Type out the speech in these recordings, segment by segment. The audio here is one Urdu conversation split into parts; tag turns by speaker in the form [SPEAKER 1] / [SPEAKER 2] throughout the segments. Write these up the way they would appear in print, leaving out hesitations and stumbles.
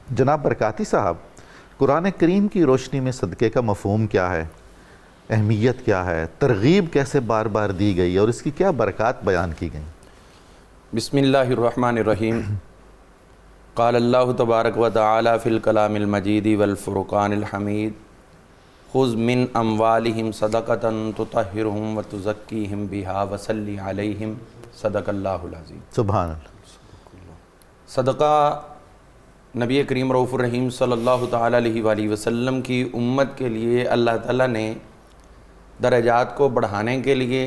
[SPEAKER 1] جناب برکاتی صاحب، قرآن کریم کی روشنی میں صدقے کا مفہوم کیا ہے، اہمیت کیا ہے، ترغیب کیسے بار بار دی گئی اور اس کی کیا برکات بیان کی گئیں؟
[SPEAKER 2] بسم اللہ الرحمن الرحیم۔ قال اللہ تبارک و تعالی فی الکلام المجید والفرقان الحمید، خذ من اموالہم صدقۃ تطہرہم وتزکیہم بہا وصلی علیہم، صدق اللہ العظیم۔
[SPEAKER 1] سبحان اللہ۔
[SPEAKER 2] صدقہ نبی کریم رؤوف الرحیم صلی اللہ تعالیٰ علیہ وآلہ وسلم کی امت کے لیے اللہ تعالیٰ نے درجات کو بڑھانے کے لیے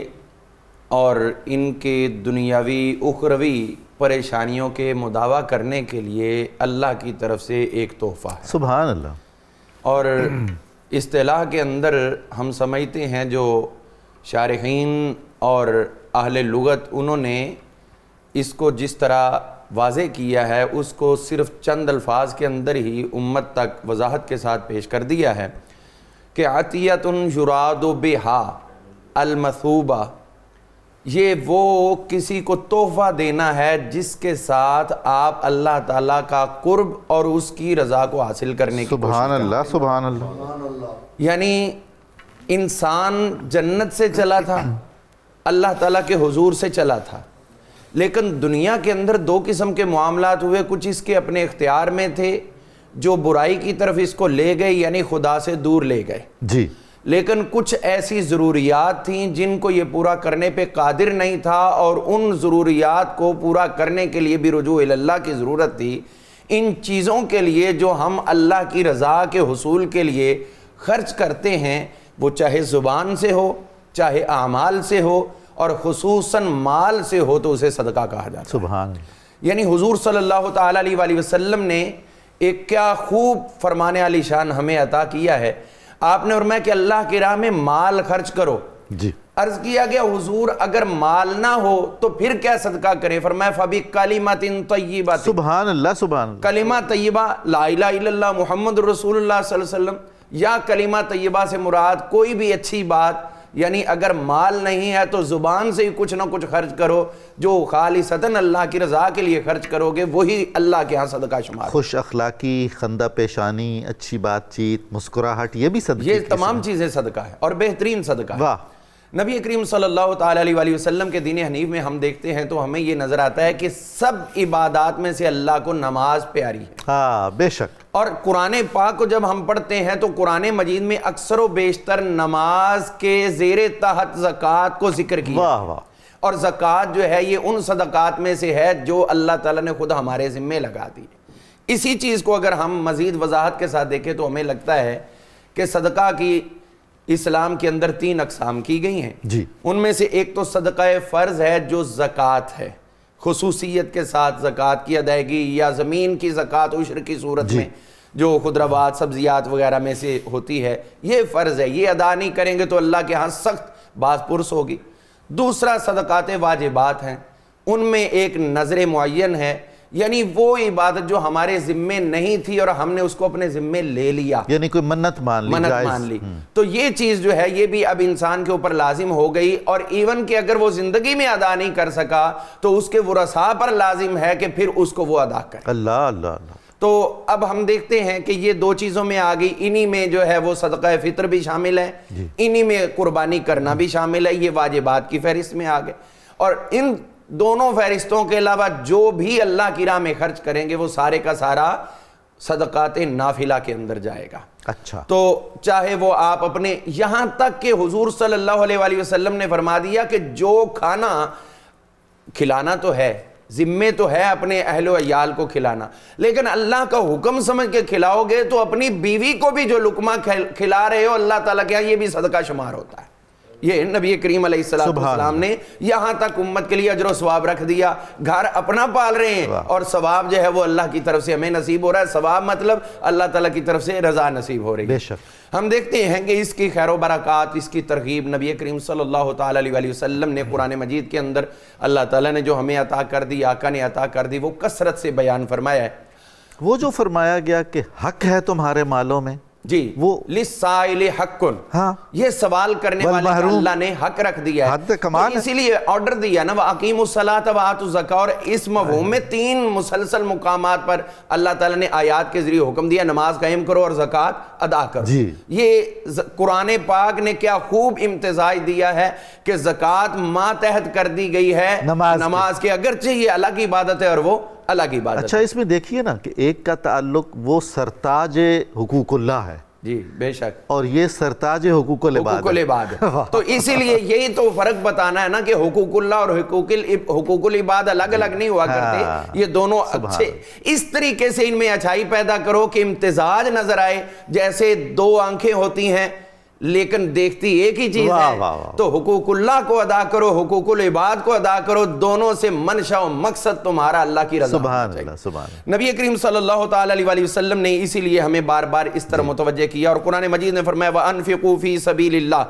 [SPEAKER 2] اور ان کے دنیاوی اخروی پریشانیوں کے مداوع کرنے کے لیے اللہ کی طرف سے ایک تحفہ ہے۔
[SPEAKER 1] سبحان اللہ۔
[SPEAKER 2] اور اصطلاح کے اندر ہم سمجھتے ہیں جو شارحین اور اہل لغت انہوں نے اس کو جس طرح واضح کیا ہے اس کو صرف چند الفاظ کے اندر ہی امت تک وضاحت کے ساتھ پیش کر دیا ہے کہ عطیۃ یراد بہا المثوبہ، یہ وہ کسی کو تحفہ دینا ہے جس کے ساتھ آپ اللہ تعالیٰ کا قرب اور اس کی رضا کو حاصل کرنے کی کوشش
[SPEAKER 1] سبحان
[SPEAKER 2] کریں۔
[SPEAKER 1] اللہ، سبحان اللہ۔
[SPEAKER 2] یعنی انسان جنت سے چلا تھا، اللہ تعالیٰ کے حضور سے چلا تھا، لیکن دنیا کے اندر دو قسم کے معاملات ہوئے، کچھ اس کے اپنے اختیار میں تھے جو برائی کی طرف اس کو لے گئے یعنی خدا سے دور لے گئے،
[SPEAKER 1] جی،
[SPEAKER 2] لیکن کچھ ایسی ضروریات تھیں جن کو یہ پورا کرنے پہ قادر نہیں تھا اور ان ضروریات کو پورا کرنے کے لیے بھی رجوع اللہ کی ضرورت تھی۔ ان چیزوں کے لیے جو ہم اللہ کی رضا کے حصول کے لیے خرچ کرتے ہیں، وہ چاہے زبان سے ہو چاہے اعمال سے ہو اور خصوصاً مال سے ہو، تو اسے صدقہ کہا جاتا ہے۔
[SPEAKER 1] سبحان اللہ۔
[SPEAKER 2] یعنی حضور صلی اللہ تعالیٰ علیہ وآلہ وسلم نے ایک کیا خوب فرمان علی شان ہمیں عطا کیا ہے۔ آپ نے فرمایا کہ اللہ کی راہ میں مال خرچ کرو۔
[SPEAKER 1] جی،
[SPEAKER 2] عرض کیا گیا حضور اگر مال نہ ہو تو پھر کیا صدقہ کریں؟ فرمایا فَبِكَلِمَةٍ طَيِّبَةٍ،
[SPEAKER 1] سبحان اللہ، سبحان اللہ۔
[SPEAKER 2] کلمہ طیبہ لا الہ الا اللہ محمد رسول اللہ صلی اللہ علیہ وسلم، یا کلمہ طیبہ سے مراد کوئی بھی اچھی بات، یعنی اگر مال نہیں ہے تو زبان سے ہی کچھ نہ کچھ خرچ کرو، جو خالصتاً اللہ کی رضا کے لیے خرچ کرو گے وہی اللہ کے ہاں صدقہ شمار۔
[SPEAKER 1] خوش اخلاقی، خندہ پیشانی، اچھی بات چیت، مسکراہٹ، یہ بھی صدقے
[SPEAKER 2] یہ
[SPEAKER 1] کی
[SPEAKER 2] تمام چیزیں صدقہ ہے اور بہترین صدقہ ہے۔
[SPEAKER 1] واہ۔
[SPEAKER 2] نبی کریم صلی اللہ تعالیٰ علیہ وآلہ وسلم کے دین حنیف میں ہم دیکھتے ہیں تو ہمیں یہ نظر آتا ہے کہ سب عبادات میں سے اللہ کو نماز پیاری ہے۔
[SPEAKER 1] ہاں، بے شک۔
[SPEAKER 2] اور قرآن پاک کو جب ہم پڑھتے ہیں تو قرآن مجید میں اکثر و بیشتر نماز کے زیر تحت زکوٰۃ کو ذکر کیا۔
[SPEAKER 1] واہ واہ۔
[SPEAKER 2] اور زکوٰۃ جو ہے یہ ان صدقات میں سے ہے جو اللہ تعالیٰ نے خود ہمارے ذمے لگا دی۔ اسی چیز کو اگر ہم مزید وضاحت کے ساتھ دیکھیں تو ہمیں لگتا ہے کہ صدقہ کی اسلام کے اندر 3 اقسام کی گئی ہیں۔
[SPEAKER 1] جی،
[SPEAKER 2] ان میں سے ایک تو صدقہ فرض ہے جو زکوٰۃ ہے، خصوصیت کے ساتھ زکوٰۃ کی ادائیگی یا زمین کی زکوٰۃ عشر کی صورت میں جو خضروات سبزیات وغیرہ میں سے ہوتی ہے، یہ فرض ہے، یہ ادا نہیں کریں گے تو اللہ کے ہاں سخت باز پرس ہوگی۔ دوسرا صدقات واجبات ہیں، ان میں ایک نظر معین ہے، یعنی وہ عبادت جو ہمارے ذمے نہیں تھی اور ہم نے اس کو اپنے ذمے لے لیا،
[SPEAKER 1] یعنی کوئی منت مان لی،
[SPEAKER 2] تو یہ چیز جو ہے یہ بھی اب انسان کے اوپر لازم ہو گئی، اور ایون کہ اگر وہ زندگی میں ادا نہیں کر سکا تو اس کے ورثاء پر لازم ہے کہ پھر اس کو وہ ادا کرے۔
[SPEAKER 1] اللہ اللہ اللہ۔
[SPEAKER 2] تو اب ہم دیکھتے ہیں کہ یہ 2 چیزوں میں آ گئی، انہی میں جو ہے وہ صدقہ فطر بھی شامل ہے، انہی میں قربانی کرنا بھی شامل ہے، یہ واجبات کی فہرست میں آ گئے، اور ان دونوں فہرستوں کے علاوہ جو بھی اللہ کی راہ میں خرچ کریں گے وہ سارے کا سارا صدقات نافلہ کے اندر جائے گا۔
[SPEAKER 1] اچھا،
[SPEAKER 2] تو چاہے وہ آپ اپنے، یہاں تک کہ حضور صلی اللہ علیہ وآلہ وسلم نے فرما دیا کہ جو کھانا کھلانا تو ہے، ذمے تو ہے اپنے اہل و عیال کو کھلانا، لیکن اللہ کا حکم سمجھ کے کھلاؤ گے تو اپنی بیوی کو بھی جو لقمہ کھلا رہے ہو اللہ تعالیٰ کے ہاں یہ بھی صدقہ شمار ہوتا ہے۔ یہ نبی کریم علیہ السلام نے یہاں تک امت کے لیے اجر و ثواب رکھ دیا۔ گھر اپنا پال رہے ہیں اور ثواب جو ہے وہ اللہ کی طرف سے ہمیں نصیب ہو رہا ہے، ثواب مطلب اللہ تعالیٰ کی طرف سے رضا نصیب ہو رہی ہے۔
[SPEAKER 1] بے شک۔
[SPEAKER 2] ہم دیکھتے ہیں کہ اس کی خیر و برکات، اس کی ترغیب نبی کریم صلی اللہ تعالیٰ علیہ وآلہ وسلم نے قرآن مجید کے اندر اللہ تعالیٰ نے جو ہمیں عطا کر دی، آقا نے عطا کر دی، وہ کثرت سے بیان فرمایا ہے۔
[SPEAKER 1] وہ جو فرمایا گیا کہ حق ہے تمہارے مالوں میں
[SPEAKER 2] جی
[SPEAKER 1] وہ
[SPEAKER 2] للسائل حق،
[SPEAKER 1] ہاں
[SPEAKER 2] یہ سوال کرنے والے کا
[SPEAKER 1] والمحروم،
[SPEAKER 2] اللہ نے حق رکھ دیا ہے،
[SPEAKER 1] حد کمال
[SPEAKER 2] تو اسی لیے آرڈر دیا نا وَأَقِیمُوا الصَّلَاةَ وَآتُوا الزَّکَاةَ، اور اس مفہوم میں 3 مسلسل مقامات پر اللہ تعالیٰ نے آیات کے ذریعے حکم دیا نماز قائم کرو اور زکوٰۃ ادا کرو۔
[SPEAKER 1] جی
[SPEAKER 2] یہ قرآن پاک نے کیا خوب امتزاج دیا ہے کہ زکوٰۃ ماتحت کر دی گئی ہے نماز کے، اگرچہ یہ اللہ کی عبادت ہے اور وہ اللہ کی عبادت ہے۔
[SPEAKER 1] اچھا اس میں دیکھیے نا کہ ایک کا تعلق وہ سرتاج حقوق اللہ ہے
[SPEAKER 2] جی بے شک،
[SPEAKER 1] اور یہ سرتاج حقوق العباد
[SPEAKER 2] حقوق العباد ہے۔ تو اسی لیے یہی تو فرق بتانا ہے نا کہ حقوق اللہ اور حقوق العباد الگ الگ نہیں ہوا کرتے، یہ دونوں اچھے، اس طریقے سے ان میں اچھائی پیدا کرو کہ امتزاج نظر آئے، جیسے 2 آنکھیں ہوتی ہیں لیکن دیکھتی ایک ہی چیز ہے، تو حقوق اللہ کو ادا کرو، حقوق العباد کو ادا کرو، دونوں سے منشا و مقصد تمہارا اللہ کی رضا۔
[SPEAKER 1] سبحان اللہ، سبحان اللہ۔
[SPEAKER 2] نبی کریم صلی اللہ تعالی علیہ وآلہ وسلم نے اسی لیے ہمیں بار بار اس طرح متوجہ کیا، اور قرآن مجید نے فرمایا وَأَنفِقُوا فِي سَبِيلِ اللَّهِ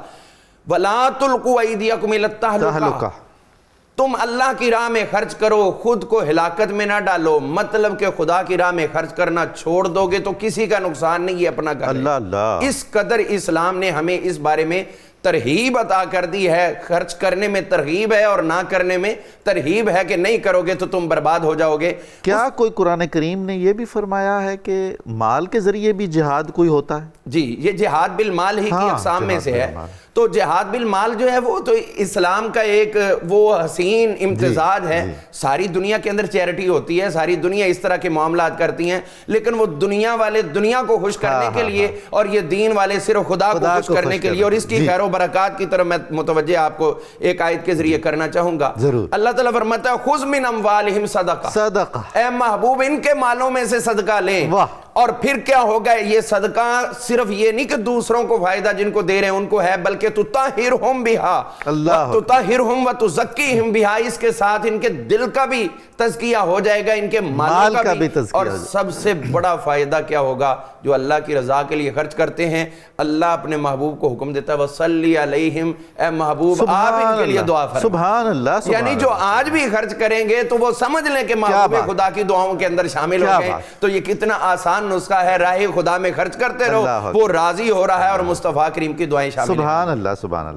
[SPEAKER 2] وَلَا تُلْقُوا أَيْدِيَكُمْ إِلَى التَّهْلُكَةِ، تم اللہ کی راہ میں خرچ کرو، خود کو ہلاکت میں نہ ڈالو، مطلب کہ خدا کی راہ میں خرچ کرنا چھوڑ دو گے تو کسی کا نقصان نہیں، یہ اپنا کر لے۔
[SPEAKER 1] اللہ اللہ،
[SPEAKER 2] اس قدر اسلام نے ہمیں اس بارے میں ترغیب عطا کر دی ہے، خرچ کرنے میں ترغیب ہے اور نہ کرنے میں ترغیب ہے کہ نہیں کرو گے تو تم برباد ہو جاؤ گے۔
[SPEAKER 1] کیا کوئی قرآن کریم نے یہ بھی فرمایا ہے کہ مال کے ذریعے بھی جہاد کوئی ہوتا ہے؟
[SPEAKER 2] جی یہ جہاد بالمال ہی کی اقسام میں سے ہے، تو جہاد بالمال جو ہے وہ تو اسلام کا ایک وہ حسین امتزاج ہے۔ ساری دنیا کے اندر چیریٹی ہوتی ہے، ساری دنیا اس طرح کے معاملات کرتی ہیں، لیکن وہ دنیا والے دنیا کو خوش کرنے کے لیے اور یہ دین والے صرف خدا کو خوش کرنے کے لیے، اور اس کی خیر و برکات کی طرف میں متوجہ آپ کو ایک آیت کے ذریعے کرنا چاہوں گا۔ اللہ تعالیٰ فرماتا ہے خُذْ مِنْ أَمْوَالِهِمْ صَدَقَةً، اے محبوب ان کے مالوں میں سے صدقہ لیں۔ اور پھر کیا ہوگا، یہ صدقہ صرف یہ نہیں کہ دوسروں کو فائدہ جن کو دے رہے ہیں ان کو ہے، بلکہ تُطَہِّرْهُمْ بِهَا وَتُزَكِّيهِمْ بِهَا، اس کے ساتھ ان کے دل کا بھی تزکیہ ہو جائے گا، ان کے مال کا بھی تزکیہ، اور سب سے بڑا فائدہ کیا ہوگا، جو اللہ کی رضا کے لیے خرچ کرتے ہیں اللہ اپنے محبوب کو حکم دیتا ہے وَصَلِّ عَلَيْهِمْ، اے محبوب آپ ان کے لیے دعا فرما۔
[SPEAKER 1] سبحان اللہ،
[SPEAKER 2] یعنی جو آج بھی خرچ کریں گے تو وہ سمجھ لیں کہ محبوب خدا کی دعاؤں کے اندر شامل ہو گئے، تو یہ کتنا آسان نسخہ ہے، راہ خدا میں خرچ کرتے رہو، وہ راضی ہو رہا ہے اور مصطفیٰ کریم کی دعائیں شامل ہیں۔
[SPEAKER 1] سبحان اللہ، سبحان اللہ۔